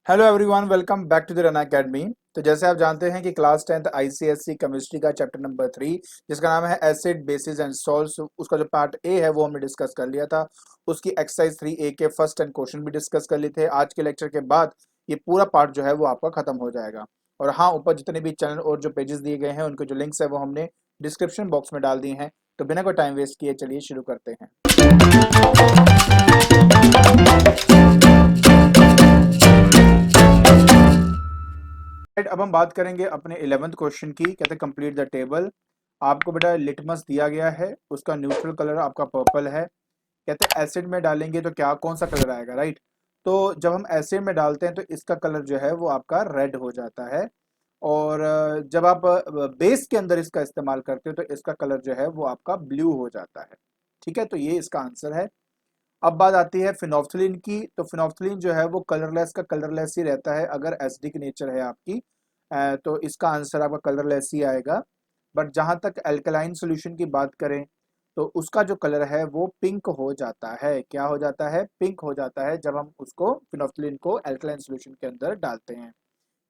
Hello everyone, welcome back to the run academy. तो जैसे आप जानते हैं कि क्लास 10th आईसीएससी केमिस्ट्री का चैप्टर नंबर 3 जिसका नाम है एसिड बेसिस एंड सॉल्ट्स, उसका जो पार्ट ए है वो हमने डिस्कस कर लिया था। उसकी एक्सरसाइज 3A के फर्स्ट 10 क्वेश्चन भी डिस्कस कर लिए थे। आज के लेक्चर के बाद ये पूरा पार्ट जो है वो आपका खत्म हो जाएगा। और हाँ, ऊपर जितने भी चैनल और जो पेजेस दिए गए हैं उनके जो लिंक्स है वो हमने डिस्क्रिप्शन बॉक्स में डाल दिए हैं। तो बिना कोई टाइम वेस्ट किए चलिए शुरू करते हैं। अब हम बात करेंगे अपने 11th क्वेश्चन की। कहते हैं कंप्लीट द टेबल। आपको बेटा लिटमस दिया गया है, उसका न्यूट्रल कलर आपका पर्पल है। कहते हैं एसिड में डालेंगे तो क्या कौन सा कलर आएगा, राइट। तो जब हम एसिड में डालते हैं तो इसका कलर जो है वो आपका रेड हो जाता है। और जब आप बेस के अंदर इसका इस्तेमाल करते हो तो इसका कलर जो है वो आपका ब्लू हो जाता है। ठीक है, तो ये इसका आंसर है। अब बात आती है फिनोफ्थलीन की। तो फिनोफ्थलीन जो है वो कलरलेस का कलरलेस ही रहता है अगर एसिडिक नेचर है आपकी। तो इसका आंसर आपका कलरलेस ही आएगा। बट जहाँ तक अल्कलाइन सॉल्यूशन की बात करें तो उसका जो कलर है वो पिंक हो जाता है। क्या हो जाता है? पिंक हो जाता है जब हम उसको फिनोफ्थलीन को अल्कलाइन सॉल्यूशन के अंदर डालते हैं।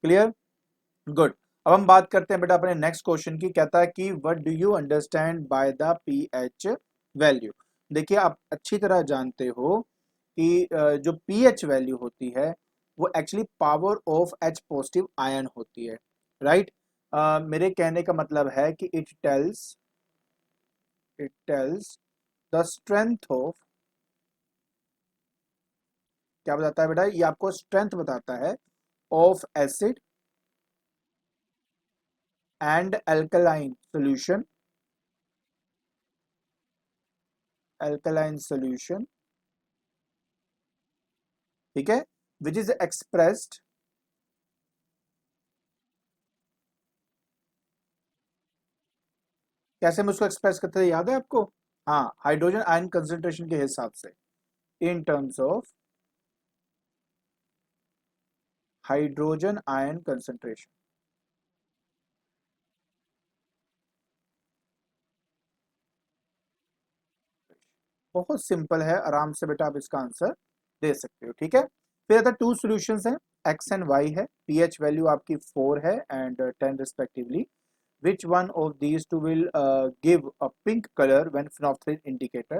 क्लियर? गुड। अब हम बात करते हैं बेटा अपने नेक्स्ट क्वेश्चन की। कहता है कि what do you understand by the pH value. देखिए, आप अच्छी तरह जानते हो कि जो पीएच वैल्यू होती है वो actually power of H positive ion होती है, राइट। मेरे कहने का मतलब है कि it tells the strength of, क्या बताता है बेटा? ये आपको स्ट्रेंथ बताता है of acid and alkaline solution. ठीक है, विच इज एक्सप्रेस्ड, कैसे हम उसको एक्सप्रेस करते हैं याद है आपको? हाँ, हाइड्रोजन आयन कंसेंट्रेशन के हिसाब से, in terms of hydrogen ion concentration. बहुत सिंपल है, आराम से बेटा आप इसका आंसर दे सकते हो। ठीक है, फिर अदर टू सॉल्यूशंस हैं, एक्स एंड वाई है। पीएच वैल्यू आपकी 4 है and 10 respectively. which one of these two will give a pink color when phenolphthalein indicator?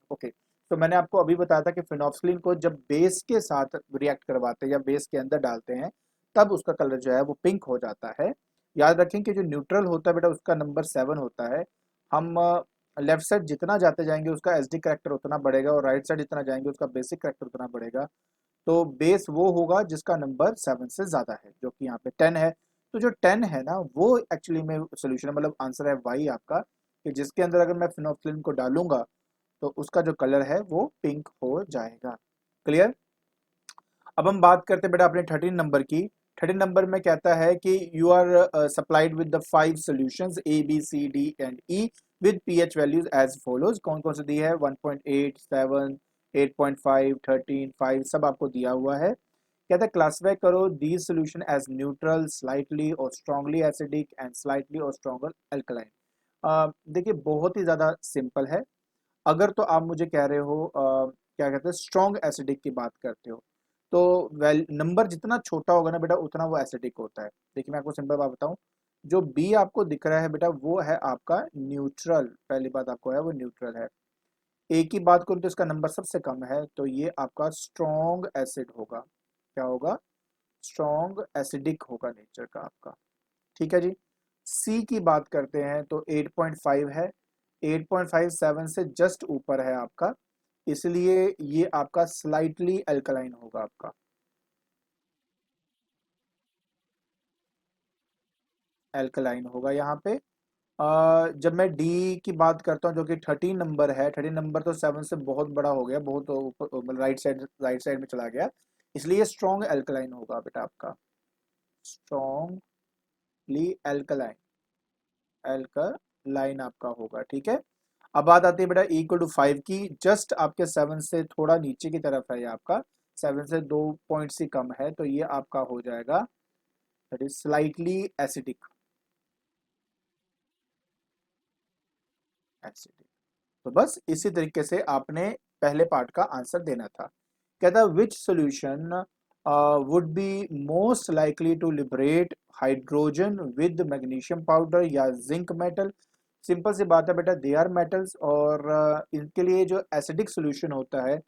Okay, तो मैंने आपको अभी बताया था कि फिनोफ्थलीन को जब बेस के साथ रिएक्ट करवाते हैं या बेस के अंदर डालते हैं तब उसका कलर जो है वो पिंक हो जाता है। याद रखें कि जो न्यूट्रल होता है बेटा उसका नंबर 7 होता है। हम लेफ्ट साइड जितना जाते जाएंगे उसका एसडी करेक्टर उतना बढ़ेगा और राइट साइड जितना जाएंगे उसका बेसिक करेक्टर उतना बढ़ेगा। तो बेस वो होगा जिसका नंबर 7 से ज्यादा है, जो कि यहाँ पे 10 है। तो जो 10 है ना वो एक्चुअली में सोल्यूशन है, मतलब आंसर है वाई आपका, कि जिसके अंदर अगर मैं फिनोफ्थलीन को डालूंगा तो उसका जो कलर है वो पिंक हो जाएगा। क्लियर? अब हम बात करते हैं बेटा अपने 13 नंबर की। 13 नंबर में कहता है कि you are supplied with the 5 solutions A B C D and E with pH values as follows. कौन कौन से दिए है? 1.8, 7, 8.5, 13, 5 सब आपको दिया हुआ है। कहता है क्लासिफाई करो these solution as neutral, slightly और स्ट्रांगली एसिडिक एंड स्लाइटली और स्ट्रॉन्गर अल्कलाइन। देखिए, बहुत ही ज़्यादा सिंपल है। अगर तो आप मुझे कह रहे हो क्या कहते हैं स्ट्रॉन्ग एसिडिक की बात करते हो तो वेल नंबर जितना छोटा होगा ना बेटा उतना वो एसिडिक होता है। देखिए, मैं आपको सिंपल बात बताऊं, जो बी आपको दिख रहा है बेटा वो है आपका न्यूट्रल। पहली बात आपको है वो न्यूट्रल है। ए की बात करूं तो इसका नंबर सबसे कम है तो ये आपका स्ट्रॉन्ग एसिड होगा। क्या होगा? स्ट्रॉन्ग एसिडिक होगा नेचर का आपका। ठीक है जी। सी की बात करते हैं तो 8.5 है। 8.5 7 से जस्ट ऊपर है आपका, इसलिए ये आपका स्लाइटली अल्कलाइन होगा आपका। अल्कलाइन होगा यहाँ पे। जब मैं डी की बात करता हूँ जो कि 13 नंबर है, 13 नंबर तो 7 से बहुत बड़ा हो गया, बहुत ऊपर मतलब राइट साइड में चला गया, इसलिए स्ट्रॉन्ग अल्कलाइन होगा बेटा आपका। स्ट्रॉन्गली अल्कलाइन, अल्कलाइन आपका होगा। ठीक है। अब बात आती है बेटा इक्वल टू 5 की। जस्ट आपके 7 से थोड़ा नीचे की तरफ है ये आपका, 7 से 2 पॉइंट्स ही कम है तो ये आपका हो जाएगा that is slightly acidic. Acidic. तो बस इसी तरीके से आपने पहले पार्ट का आंसर देना था। कहता है which solution would be most likely to liberate hydrogen with magnesium powder या जिंक मेटल। सिंपल सी बात है बेटा, दे आर मेटल्स, और इनके लिए जो एसिडिक सोल्यूशन होता है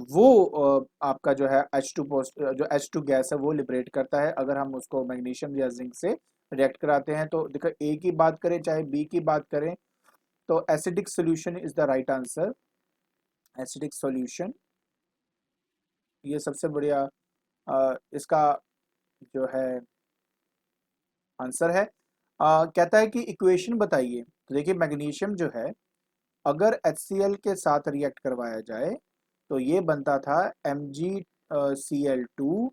वो आपका जो है H2 पोस्ट जो H2 गैस है वो लिबरेट करता है अगर हम उसको मैग्नीशियम या जिंक से रिएक्ट कराते हैं। तो देखो, ए की बात करें चाहे बी की बात करें, तो acidic solution is the right answer. Acidic solution ये सबसे बढ़िया इसका जो है आंसर है। कहता है कि इक्वेशन बताइए। तो देखिए, मैग्नीशियम जो है अगर HCl के साथ रिएक्ट करवाया जाए तो ये बनता था MgCl2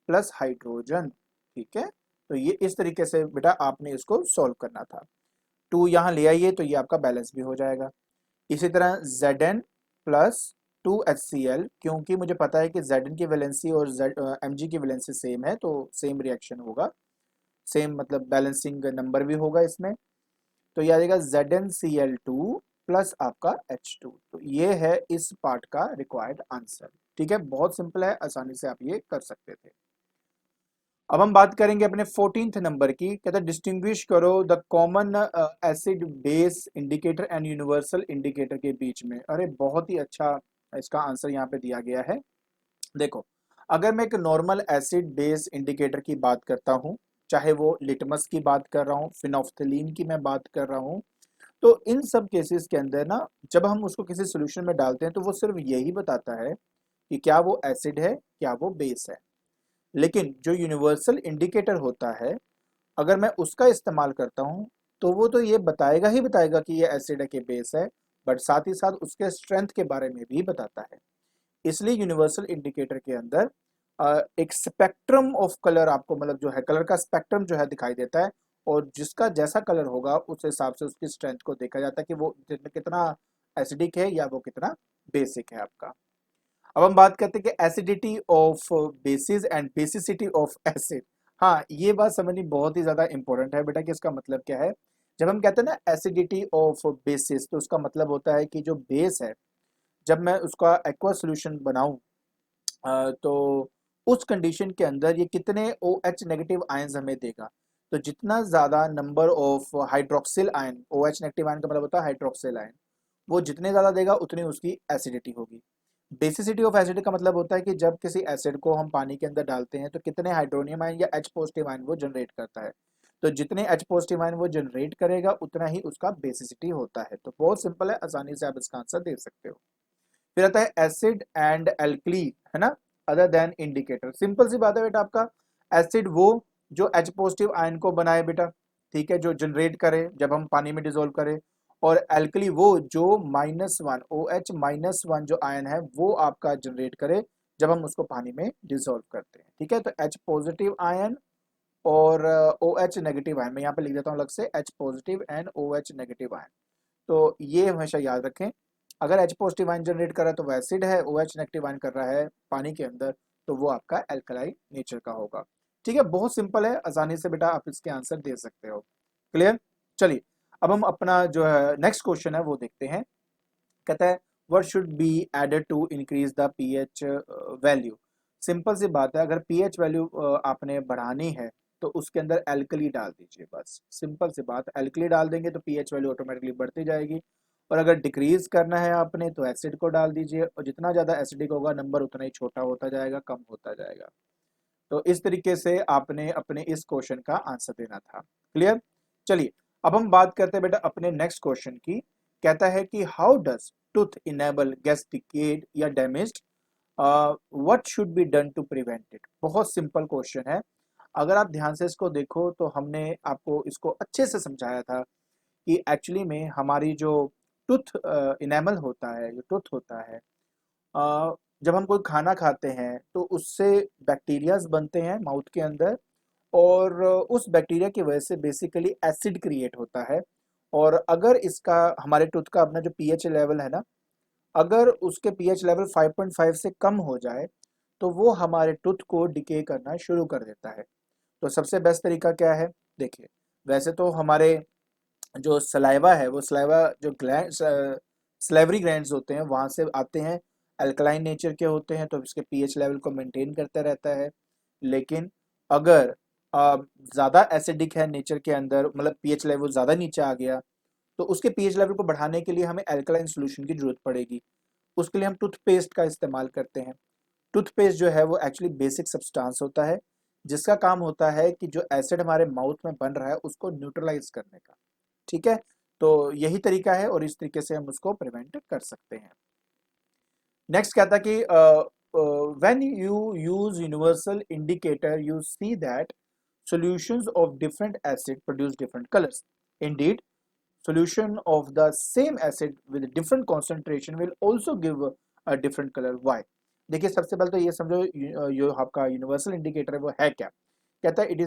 प्लस हाइड्रोजन। ठीक है, तो ये इस तरीके से बेटा आपने इसको सॉल्व करना था। 2 यहाँ ले आइए तो ये आपका बैलेंस भी हो जाएगा। इसी तरह Zn प्लस 2HCl, क्योंकि मुझे पता है कि Zn की वैलेंसी और Mg की वैलेंसी सेम है तो सेम रिएक्शन होगा, सेम मतलब बैलेंसिंग नंबर भी होगा इसमें। तो ये आ जाएगा ZnCl2 प्लस आपका H2। तो ये है इस पार्ट का रिक्वायर्ड आंसर। ठीक है, बहुत सिंपल है, आसानी से आप ये कर सकते थे। अब हम बात करेंगे अपने 14th नंबर की। कहता है डिस्टिंग्विश करो the common acid base indicator and universal indicator के बीच में। अरे बहुत ही अच्छा इसका आंसर यहाँ पे दिया गया है। देखो, अगर मैं एक नॉर्मल एसिड बेस इंडिकेटर की बात करता हूँ, चाहे वो लिटमस की बात कर रहा हूँ, फिनोफ्थलीन की मैं बात कर रहा हूँ, तो इन सब केसेस के अंदर ना जब हम उसको किसी सोल्यूशन में डालते हैं तो वो सिर्फ यही बताता है कि क्या वो एसिड है, क्या वो बेस है। लेकिन जो यूनिवर्सल इंडिकेटर होता है, अगर मैं उसका इस्तेमाल करता हूँ तो वो तो ये बताएगा ही बताएगा कि ये एसिड है कि बेस है, बट साथ ही साथ उसके स्ट्रेंथ के बारे में भी बताता है। इसलिए यूनिवर्सल इंडिकेटर के अंदर एक स्पेक्ट्रम ऑफ कलर आपको, मतलब जो है कलर का स्पेक्ट्रम जो है दिखाई देता है, और जिसका जैसा कलर होगा उस हिसाब से उसकी स्ट्रेंथ को देखा जाता है कि वो कितना एसिडिक है या वो कितना बेसिक है आपका। अब हम बात करते हैं कि acidity of basis and basicity of acid. हाँ, ये बात समझनी बहुत ही ज्यादा इंपॉर्टेंट है बेटा कि इसका मतलब क्या है। जब हम कहते हैं ना एसिडिटी ऑफ बेसिस, तो उसका मतलब होता है कि जो बेस है, जब मैं उसका एक्वा सोल्यूशन बनाऊं तो उस कंडीशन के अंदर ये कितने OH नेगेटिव आयंस हमें देगा। तो जितना ज़्यादा number of hydroxyl ion, OH negative ion का मतलब होता है हाइड्रोक्सिल आयन, वो जितने ज़्यादा देगा उतनी उसकी एसिडिटी होगी। बेसिसिटी ऑफ एसिड का मतलब होता है कि जब किसी एसिड को हम पानी के अंदर डालते हैं तो कितने हाइड्रोनियम आयन या H पॉजिटिव आयन वो जनरेट करता है। तो जितने H पॉजिटिव आयन वो जनरेट करेगा उतना ही उसका बेसिसिटी होता है। तो बहुत सिंपल है, आसानी से आप इसका आंसर दे सकते हो। फिर आता है एसिड एंड एल्कली, है ना, अदर देन इंडिकेटर। सिंपल सी बात है बेटा, आपका एसिड वो जो H पॉजिटिव आयन को बनाए बेटा, ठीक है, जो जनरेट करे जब हम पानी में डिजोल्व करें, और एल्कली वो जो -1 OH-1 जो आयन है वो आपका जनरेट करे जब हम उसको पानी में डिजोल्व करते हैं। ठीक है, तो H पॉजिटिव आयन और OH नेगेटिव आयन, मैं यहाँ पे लिख देता हूँ अलग से, H positive and OH negative ion. तो ये हमेशा याद रखें, अगर H पॉजिटिव आयन जनरेट कर रहा है तो वो एसिड है, OH नेगेटिव आयन कर रहा है पानी के अंदर तो वो आपका एल्कलाई नेचर का होगा। ठीक है, बहुत सिंपल है, आसानी से बेटा आप इसके आंसर दे सकते हो। क्लियर? चलिए, अब हम अपना जो है नेक्स्ट क्वेश्चन है वो देखते हैं। कहता है what should be added to increase the pH value. Simple सी बात है, अगर पीएच वैल्यू आपने बढ़ानी है तो उसके अंदर एल्कली डाल दीजिए, बस सिंपल सी बात। एल्कली डाल देंगे तो पीएच वैल्यू ऑटोमेटिकली बढ़ती जाएगी, और अगर डिक्रीज करना है आपने तो एसिड को डाल दीजिए, और जितना ज़्यादा एसिडिक होगा नंबर उतना ही छोटा होता जाएगा, कम होता जाएगा। तो इस तरीके से आपने अपने इस क्वेश्चन का आंसर देना था। क्लियर? चलिए, अब हम बात करते हैं बेटा अपने नेक्स्ट क्वेश्चन की। कहता है कि how does tooth enamel gets decayed या damaged, what should be done to prevent it. बहुत सिंपल क्वेश्चन है, अगर आप ध्यान से इसको देखो तो हमने आपको इसको अच्छे से समझाया था कि एक्चुअली में हमारी जो टूथ इनेमल होता है, जो टूथ होता है, जब हम कोई खाना खाते हैं तो उससे बैक्टीरियाज बनते हैं माउथ के अंदर, और उस बैक्टीरिया की वजह से बेसिकली एसिड क्रिएट होता है। और अगर इसका हमारे टूथ का अपना जो पीएच लेवल है ना, अगर उसके पीएच लेवल 5.5 से कम हो जाए तो वो हमारे टूथ को डिके करना शुरू कर देता है। तो सबसे बेस्ट तरीका क्या है? देखिए, वैसे तो हमारे जो सलाइवा है वो सलाइवा जो ग्लैंड, स्लेवरी ग्लैंड्स होते हैं वहां से आते हैं, अल्कलाइन नेचर के होते हैं तो इसके पीएच लेवल को मेंटेन करता रहता है। लेकिन अगर ज़्यादा एसिडिक है नेचर के अंदर, मतलब पीएच लेवल ज़्यादा नीचे आ गया, तो उसके पीएच लेवल को बढ़ाने के लिए हमें अल्कलाइन सॉल्यूशन की जरूरत पड़ेगी। उसके लिए हम टूथपेस्ट का इस्तेमाल करते हैं। टूथपेस्ट जो है वो एक्चुअली बेसिक सब्सटेंस होता है जिसका काम होता है कि जो एसिड हमारे माउथ में बन रहा है उसको न्यूट्रलाइज करने का। ठीक है, तो यही तरीका है और इस तरीके से हम उसको प्रिवेंट कर सकते हैं। नेक्स्ट कहता है कि when you use universal indicator you see that solutions of different acid produce different colors. Indeed, solution of the same acid with different concentration will also give a different color. Why? देखिए सबसे पहले तो ये समझो जो आपका universal indicator है वो है क्या। कहता है it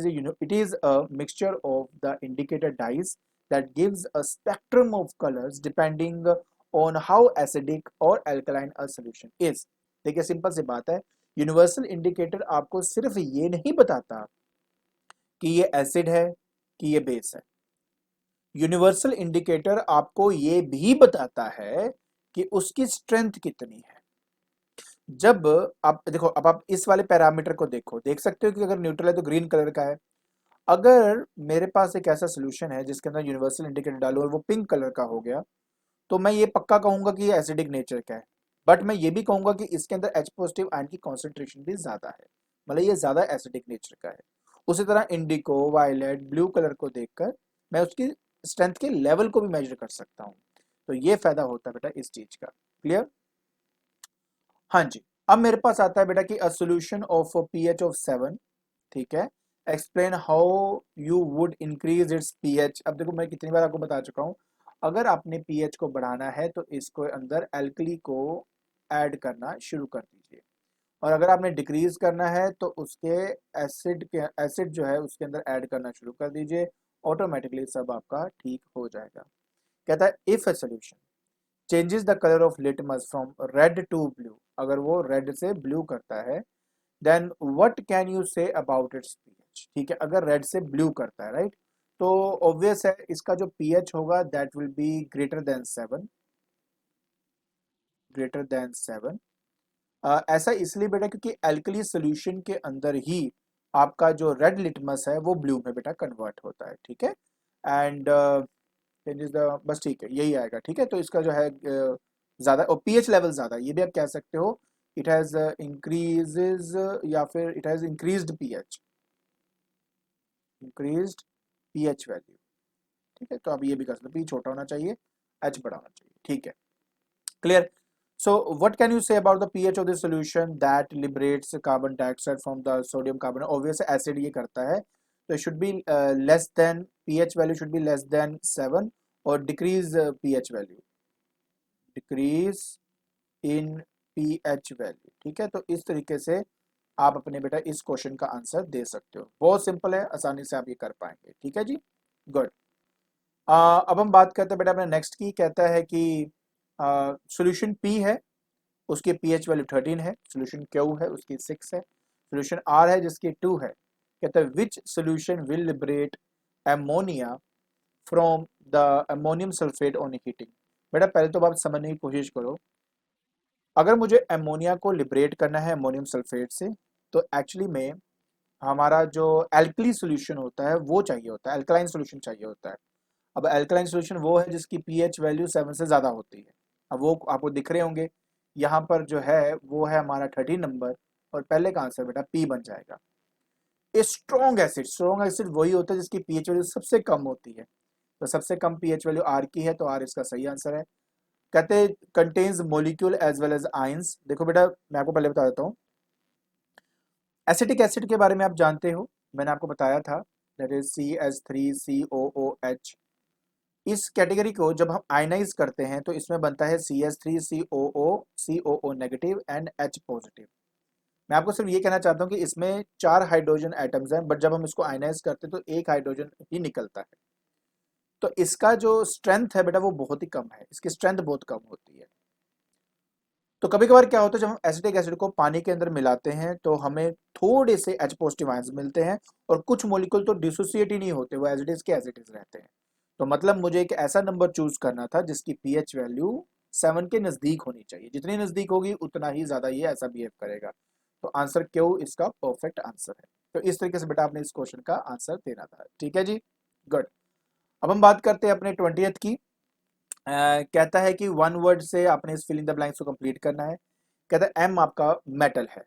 is a mixture of the indicator dyes that gives a spectrum of colors depending on how acidic or alkaline a solution is. देखिए सिंपल सी बात है, यूनिवर्सल इंडिकेटर आपको सिर्फ ये नहीं बताता कि ये एसिड है कि ये बेस है। यूनिवर्सल इंडिकेटर आपको ये भी बताता है कि उसकी स्ट्रेंथ कितनी है। जब आप देखो, अब आप इस वाले पैरामीटर को देखो, देख सकते हो कि अगर न्यूट्रल है तो ग्रीन कलर का है। अगर मेरे पास एक ऐसा सोल्यूशन है जिसके अंदर यूनिवर्सल इंडिकेटर डालू और वो पिंक कलर का हो गया, तो मैं ये पक्का कहूंगा कि ये एसिडिक नेचर का है। बट मैं ये भी कहूंगा कि इसके अंदर H पॉजिटिव आयन की कॉन्सेंट्रेशन भी ज्यादा है, मतलब ये ज्यादा एसिडिक नेचर का है। उसी तरह इंडिको, वायलेट, ब्लू कलर को देखकर मैं उसकी स्ट्रेंथ के लेवल को भी मेजर कर सकता हूँ। तो ये फायदा होता है बेटा इस चीज का। क्लियर? हाँ जी। अब मेरे पास आता है बेटा कि a solution of pH of 7, ठीक है, explain how you would increase its pH. अब देखो मैं कितनी बार आपको बता चुका हूँ, अगर आपने पीएच को बढ़ाना है तो इसको अंदर एल्कली को ऐड करना शुरू कर दीजिए, और अगर आपने डिक्रीज करना है तो उसके एसिड जो है उसके अंदर ऐड करना शुरू कर दीजिए, ऑटोमेटिकली सब आपका ठीक हो जाएगा। कहता है if a solution changes the colour of litmus from red to blue, अगर वो रेड से ब्लू करता है, then what can you say about its pH. ठीक है, अगर रेड से ब्लू करता है, राइट, तो ऑब्वियस है इसका जो पीएच होगा that will be greater than 7, greater than 7। ऐसा इसलिए बेटा क्योंकि एल्कली सोल्यूशन के अंदर ही आपका जो रेड लिटमस है वो ब्लू में बेटा कन्वर्ट होता है। ठीक है, एंड चेंजेस द, बस ठीक है यही आएगा। ठीक है, तो इसका जो है ज़्यादा और पीएच लेवल ज़्यादा, ये भी आप कह सकते हो इट हैज़ इंक्रीजेज, या फिर it has increased pH, increased pH value. ठीक है, तो अब ये भी कर सकते, पी छोटा होना चाहिए, एच बड़ा होना चाहिए। ठीक है, clear? So what can you say about the pH of the solution that liberates carbon dioxide from the sodium carbonate? Obviously acid ये करता है, तो it should be less than, pH value should be less than 7 और decrease pH value, decrease in pH value। ठीक है, तो इस तरीके से आप अपने बेटा इस क्वेश्चन का आंसर दे सकते हो। बहुत सिंपल है, आसानी से आप ये कर पाएंगे। ठीक है जी, गुड। अब हम बात करते हैं बेटा अपने नेक्स्ट की। कहता है कि सॉल्यूशन P है, उसकी पीएच वैल्यू 13 है, सोल्यूशन क्यू है उसकी 6 है, सोल्यूशन आर है जिसकी 2 है। कहता है which solution will liberate ammonia from the ammonium sulphate on heating. बेटा पहले तो आप समझने की कोशिश करो, अगर मुझे एमोनिया को लिबरेट करना है अमोनियम सल्फेट से, तो एक्चुअली में हमारा जो एल्कली सोल्यूशन होता है वो चाहिए होता है, एल्कलाइन सोल्यूशन चाहिए होता है। अब एल्कलाइन सोल्यूशन वो है जिसकी पीएच वैल्यू 7 से ज़्यादा होती है। अब वो आपको दिख रहे होंगे, यहाँ पर जो है वो है हमारा 13 नंबर, और पहले का आंसर बेटा पी बन जाएगा। ए स्ट्रॉन्ग एसिड वही होता है जिसकी पीएच वैल्यू सबसे कम होती है, तो सबसे कम पीएच वैल्यू आर की है, तो आर इसका सही आंसर है। कहते हैं contains molecule as well as ions. देखो बेटा मैं आपको पहले बता देता हूँ, एसिटिक एसिड के बारे में आप जानते हो, मैंने आपको बताया था, दैट इज CH3COOH। इस कैटेगरी को जब हम आयनाइज करते हैं तो इसमें बनता है CH3COO negative and H positive. मैं आपको सिर्फ ये कहना चाहता हूँ कि इसमें 4 हाइड्रोजन एटम्स हैं, बट जब हम इसको आयनाइज करते हैं तो 1 हाइड्रोजन ही निकलता है। तो इसका जो स्ट्रेंथ है बेटा वो बहुत ही कम है, इसकी स्ट्रेंथ बहुत कम होती है। तो कभी कभार क्या होता है, जब हम एसिटिक एसिड को पानी के अंदर मिलाते हैं तो हमें थोड़े से H पॉजिटिव आयंस मिलते हैं, और कुछ मॉलिक्यूल तो डिसोसिएट ही नहीं होते, वो एज इट इज के एज इट इज रहते हैं। तो मतलब मुझे एक ऐसा नंबर चूज करना था जिसकी पीएच वैल्यू 7 के नजदीक होनी चाहिए, जितनी नजदीक होगी उतना ही ज्यादा ये ऐसा बिहेव करेगा। तो आंसर क्यों इसका परफेक्ट आंसर है। तो इस तरीके से बेटा आपने इस क्वेश्चन का आंसर देना था, ठीक है जी, गुड। अब हम बात करते हैं अपने 20th की। कहता है कि वन वर्ड से आपने इस फिलिंग द ब्लैंक्स को कंप्लीट करना है। कहता है एम आपका मेटल है,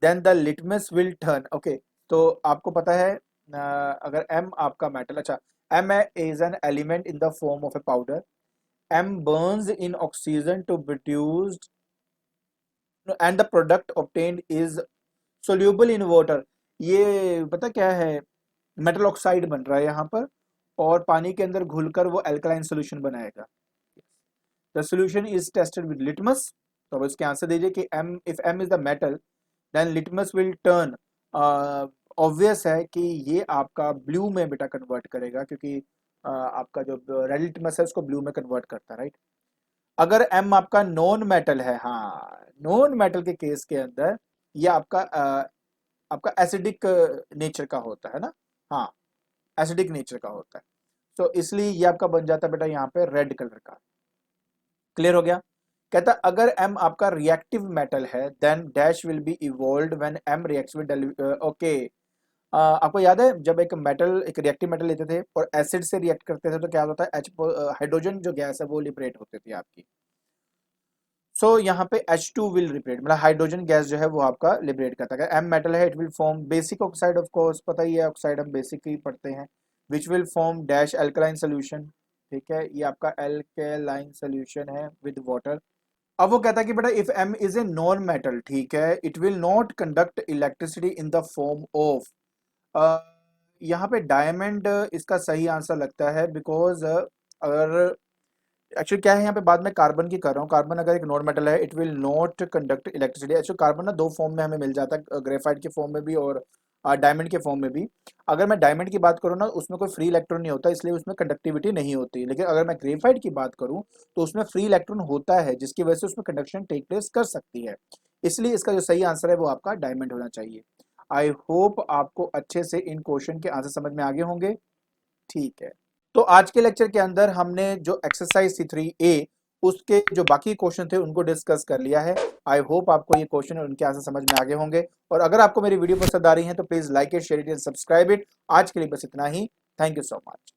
then the litmus will turn, okay. तो आपको पता है अगर एम आपका मेटल, अच्छा, M is an element in the form of a powder, M burns in oxygen to produced and the product obtained is soluble in water. ये पता क्या है, मेटल ऑक्साइड बन रहा है यहाँ पर और पानी के अंदर घुलकर वो अल्कलाइन सोल्यूशन बनाएगा। The solution is tested with litmus. तो अब इसके आंसर दीजिए कि M, if M is the metal then litmus will turn, obvious है कि ये आपका ब्लू में बेटा कन्वर्ट करेगा, क्योंकि आपका जो रेड लिटमस है उसको ब्लू में कन्वर्ट करता है, राइट। अगर एम आपका नॉन मेटल है, हाँ, नॉन मेटल के केस के अंदर ये आपका एसिडिक नेचर का होता है ना, हाँ, एसिडिक नेचर का होता है। तो इसलिए ये आपका बन जाता है बेटा यहाँ पे रेड कलर का। क्लियर हो गया। कहता अगर एम आपका रिएक्टिव मेटल है then dash will be evolved when M reacts with, okay. आपको याद है जब एक मेटल, एक रिएक्टिव मेटल लेते थे और एसिड से रिएक्ट करते थे तो क्या होता है, हाइड्रोजन जो गैस है वो लिबरेट होती थी आपकी। सो यहाँ पे H2 विल लिबरेट, मतलब हाइड्रोजन गैस जो है वो आपका लिबरेट करता है। एम मेटल है, it will form basic oxide, of course पता ही है ऑक्साइड हम बेसिक ही पढ़ते हैं, which will form dash alkaline solution, ठीक है, ये आपका एल्कलाइन सोल्यूशन है विद वाटर। अब वो कहता है कि बेटा if M is a non metal, ठीक है, it will not conduct electricity in the form of, यहाँ पे डायमंड इसका सही आंसर लगता है, बिकॉज अगर एक्चुअली क्या है यहाँ पे बाद में कार्बन की कर रहा हूँ, कार्बन अगर एक नॉन मेटल है it will not conduct electricity. Actually carbon ना दो फॉर्म में हमें मिल जाता है, ग्रेफाइट के फॉर्म में भी और डायमंड के फॉर्म में भी। अगर मैं डायमंड की बात करूँ ना उसमें कोई फ्री इलेक्ट्रॉन नहीं होता, इसलिए उसमें कंडक्टिविटी नहीं होती, लेकिन अगर मैं ग्रेफाइट की बात करूँ तो उसमें फ्री इलेक्ट्रॉन होता है जिसकी वजह से उसमें कंडक्शन टेक प्लेस कर सकती है। इसलिए इसका जो सही आंसर है वो आपका डायमंड होना चाहिए। आई होप आपको अच्छे से इन क्वेश्चन के आंसर समझ में आगे होंगे, ठीक है। तो आज के लेक्चर के अंदर हमने जो एक्सरसाइज थी 3A उसके जो बाकी क्वेश्चन थे उनको डिस्कस कर लिया है। आई होप आपको ये क्वेश्चन और उनके आंसर समझ में आगे होंगे, और अगर आपको मेरी वीडियो पसंद आ रही है तो please like it, share it and subscribe it. आज के लिए बस इतना ही, थैंक यू सो मच।